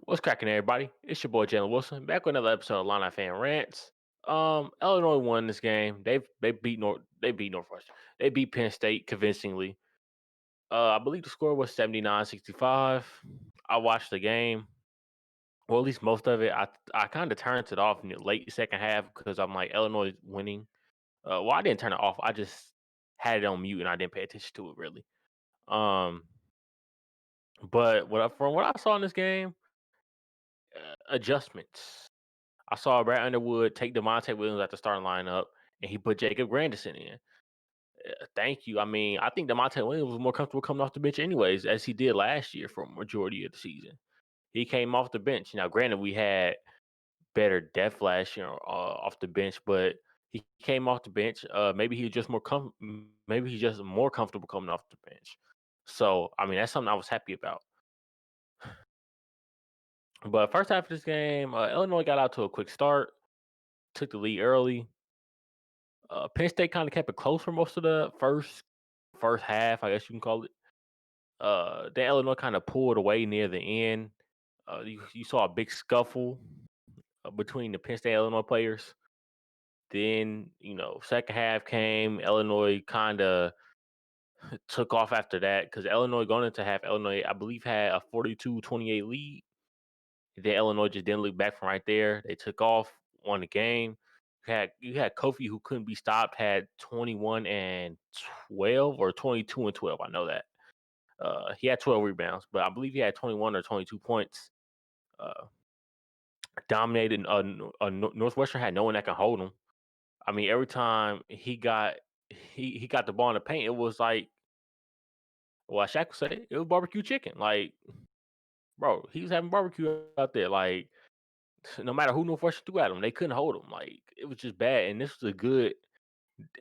What's cracking, everybody? It's your boy Jalen Wilson back with another episode of Illini Fan Rants. Illinois won this game. They beat Northwestern. They beat Penn State convincingly. I believe the score was 79-65. I watched the game. Well, at least most of it. I kind of turned it off in the late second half because I'm like Illinois is winning. Well, I didn't turn it off. I just had it on mute and I didn't pay attention to it really. Um, but from what I saw in this game, adjustments. I saw Brad Underwood take Devontae Williams at the starting lineup, and he put Jacob Grandison in. Thank you. I mean, I think Devontae Williams was more comfortable coming off the bench, anyways, as he did last year for a majority of the season. He came off the bench. Now, granted, we had better depth last year off the bench, but he came off the bench. Maybe he's just more comfortable coming off the bench. So, I mean, that's something I was happy about. But first half of this game, Illinois got out to a quick start, took the lead early. Penn State kind of kept it close for most of the first half, I guess you can call it. Then Illinois kind of pulled away near the end. You saw a big scuffle between the Penn State Illinois players. Then second half came. Illinois kind of took off after that because Illinois going into half, Illinois I believe had a 42-28 lead. Then Illinois just didn't look back from right there. They took off, won the game. You had Kofi who couldn't be stopped, had 21 and 12 or 22 and 12. I know that. He had 12 rebounds, but I believe he had 21 or 22 points. Uh, Dominated. Northwestern had no one that can hold him. I mean, every time he got the ball in the paint, it was like, well, Shaq would say it was barbecue chicken. Like, bro, he was having barbecue out there. Like, no matter who Northwestern threw at him, they couldn't hold him. Like, it was just bad. And this was a good,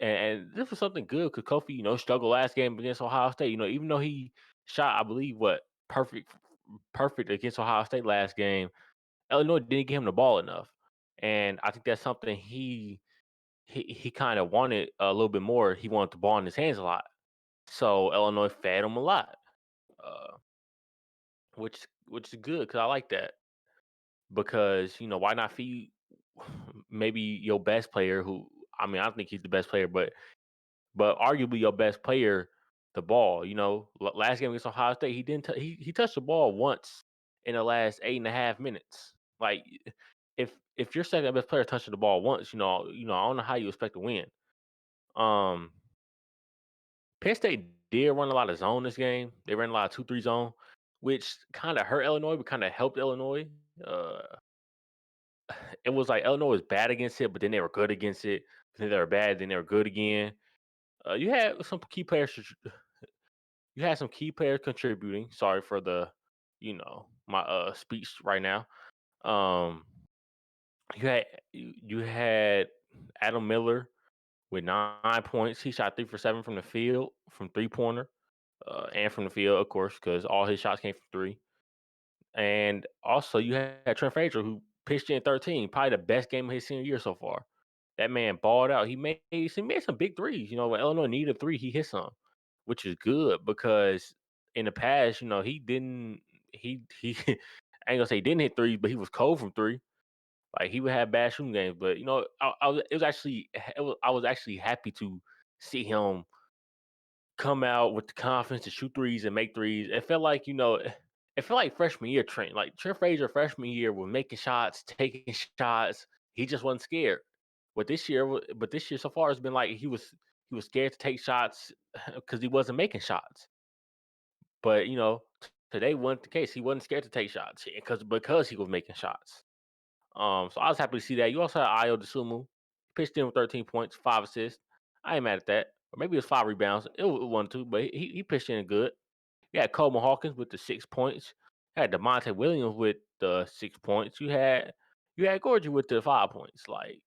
and this was something good because Kofi, struggled last game against Ohio State. Even though he shot, I believe, perfect against Ohio State last game, Illinois didn't give him the ball enough. And I think that's something he kind of wanted a little bit more. He wanted the ball in his hands a lot. So Illinois fed him a lot, uh, which is good because I like that. Because why not feed maybe your best player who, I mean, I don't think he's the best player, but arguably your best player the ball. Last game against Ohio State, he didn't he touched the ball once in the last 8.5 minutes. Like, if your second best player touching the ball once, I don't know how you expect to win. Um, Penn State did run a lot of zone this game. They ran a lot of 2-3 zone, which kind of hurt Illinois, but kind of helped Illinois. Uh, it was like Illinois was bad against it, but then they were good against it. Then they were bad, then they were good again. You had some key players. You had some key players contributing. Sorry for the, my speech right now. Um, you had Adam Miller with 9 points. He shot 3 for 7 from the field, from 3-pointer, and from the field, of course, because all his shots came from three. And also, you had Trent Frazier, who pitched in 13, probably the best game of his senior year so far. That man balled out. He made some big threes. When Illinois needed a three, he hit some, which is good because in the past, he didn't. He I ain't gonna say he didn't hit threes, but he was cold from three. Like, he would have bad shooting games, but I was actually happy to see him come out with the confidence to shoot threes and make threes. It felt like freshman year Trent. Like, Trent Frazier freshman year was making shots, taking shots. He just wasn't scared. But this year so far has been like he was scared to take shots because he wasn't making shots. But today wasn't the case. He wasn't scared to take shots because he was making shots. So I was happy to see that. You also had Ayo Dosunmu. He pitched in with 13 points, 5 assists. I ain't mad at that. Or maybe it was 5 rebounds. It was 1, 2, but he pitched in good. You had Coleman Hawkins with the 6 points. You had Demonte Williams with the 6 points. You had Gorgie with the 5 points. Like,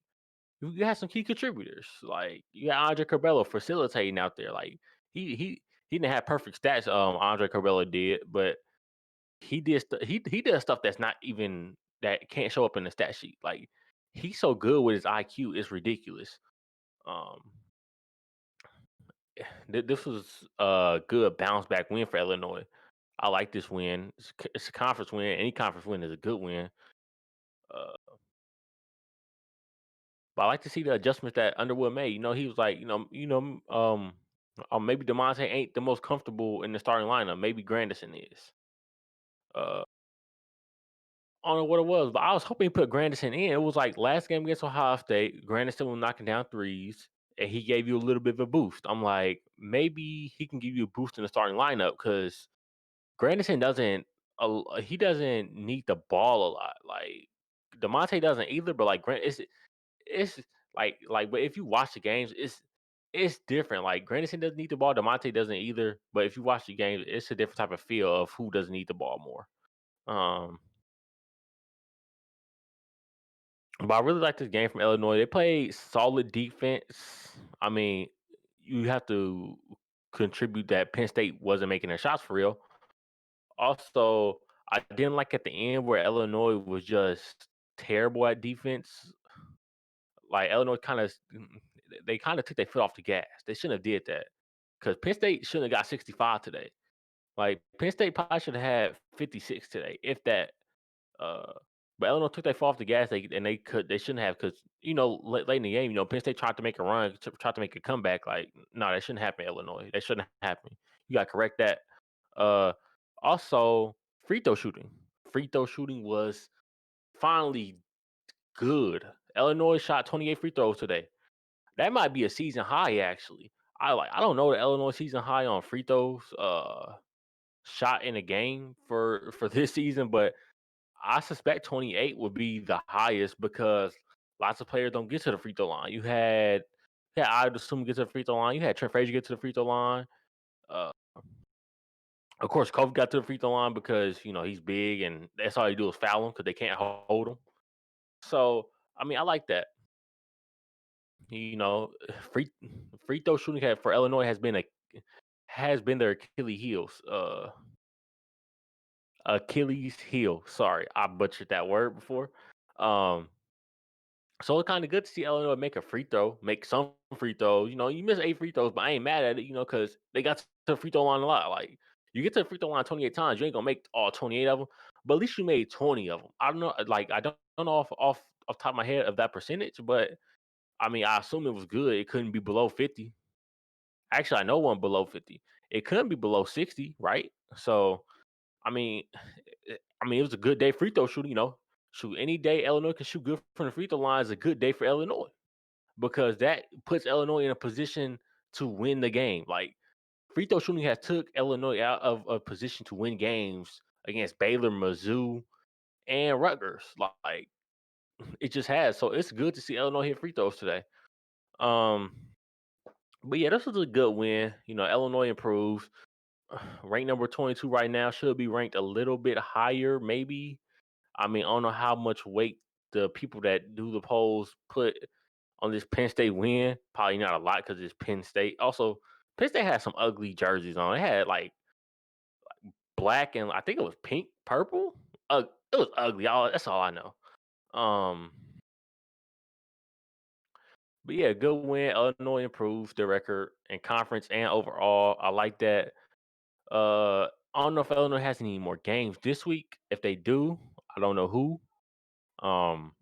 you had some key contributors. Like, you had Andre Curbelo facilitating out there. Like, he didn't have perfect stats. Andre Curbelo did, but he does stuff that's not even that can't show up in the stat sheet. Like, he's so good with his IQ, it's ridiculous. Um, this was a good bounce back win for Illinois. I like this win. It's a conference win. Any conference win is a good win. Uh, but I like to see the adjustments that Underwood made. He was like, maybe Demonte ain't the most comfortable in the starting lineup. Maybe Grandison is. Uh, I don't know what it was, but I was hoping he put Grandison in. It was like last game against Ohio State, Grandison was knocking down threes, and he gave you a little bit of a boost. I'm like, maybe he can give you a boost in the starting lineup because Grandison he doesn't need the ball a lot. Like Demonte doesn't either, but like it's but if you watch the games, it's different. Like Grandison doesn't need the ball, Demonte doesn't either. But if you watch the games, it's a different type of feel of who doesn't need the ball more. Um, but I really like this game from Illinois. They played solid defense. I mean, you have to contribute that Penn State wasn't making their shots for real. Also, I didn't like at the end where Illinois was just terrible at defense. Like Illinois they kind of took their foot off the gas. They shouldn't have did that because Penn State shouldn't have got 65 today. Like Penn State probably should have had 56 today, if that. Uh, but Illinois took their foot off the gas. They shouldn't have because late in the game, Penn State tried to make a run, tried to make a comeback. Like no, that shouldn't happen. Illinois, that shouldn't happen. You got to correct that. Uh, Also, free throw shooting. Free throw shooting was finally good. Illinois shot 28 free throws today. That might be a season high, actually. I don't know the Illinois season high on free throws shot in a game for this season, but I suspect 28 would be the highest because lots of players don't get to the free throw line. Ayo Dosunmu get to the free throw line. You had Trent Frazier get to the free throw line. Uh, of course, Kofi got to the free throw line because he's big and that's all you do is foul him because they can't hold him. So I mean, I like that. You know, free free throw shooting for Illinois has been their Achilles heel. Sorry, I butchered that word before. Um, so it's kind of good to see Illinois make some free throws. You miss 8 free throws, but I ain't mad at it. Because they got to the free throw line a lot. Like you get to the free throw line 28 times, you ain't gonna make all 28 of them, but at least you made 20 of them. I don't know, like I don't know off top of my head of that percentage, but I mean I assume it was good. It couldn't be below 50. Actually, I know one below 50. It couldn't be below 60, right? So I mean, it was a good day free throw shooting. Shoot, any day Illinois can shoot good from the free throw line is a good day for Illinois because that puts Illinois in a position to win the game. Like free throw shooting has took Illinois out of a position to win games against Baylor, Mizzou, and Rutgers. Like it just has. So it's good to see Illinois hit free throws today. Um, but yeah, this was a good win. Illinois improves. Ranked number 22 right now, should be ranked a little bit higher, maybe. I mean, I don't know how much weight the people that do the polls put on this Penn State win. Probably not a lot because it's Penn State. Also, Penn State had some ugly jerseys on. It had like black and I think it was pink, purple. It was ugly. That's all I know. Um, but yeah, good win. Illinois improved their record in conference and overall. I like that. I don't know if Illinois has any more games this week. If they do, I don't know who. Um,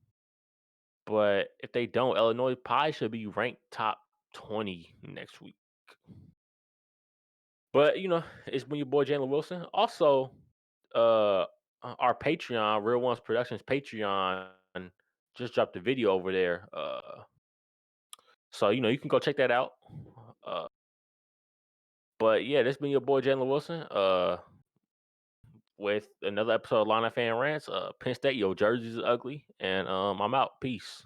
but if they don't, Illinois probably should be ranked top 20 next week. But it's been your boy Jalen Wilson. Also, our Patreon, Real Ones Productions Patreon, just dropped a video over there. So you can go check that out. Uh, but yeah, this been your boy Jalen Wilson. With another episode of Illini Fan Rants. Penn State, your jerseys is ugly, and I'm out. Peace.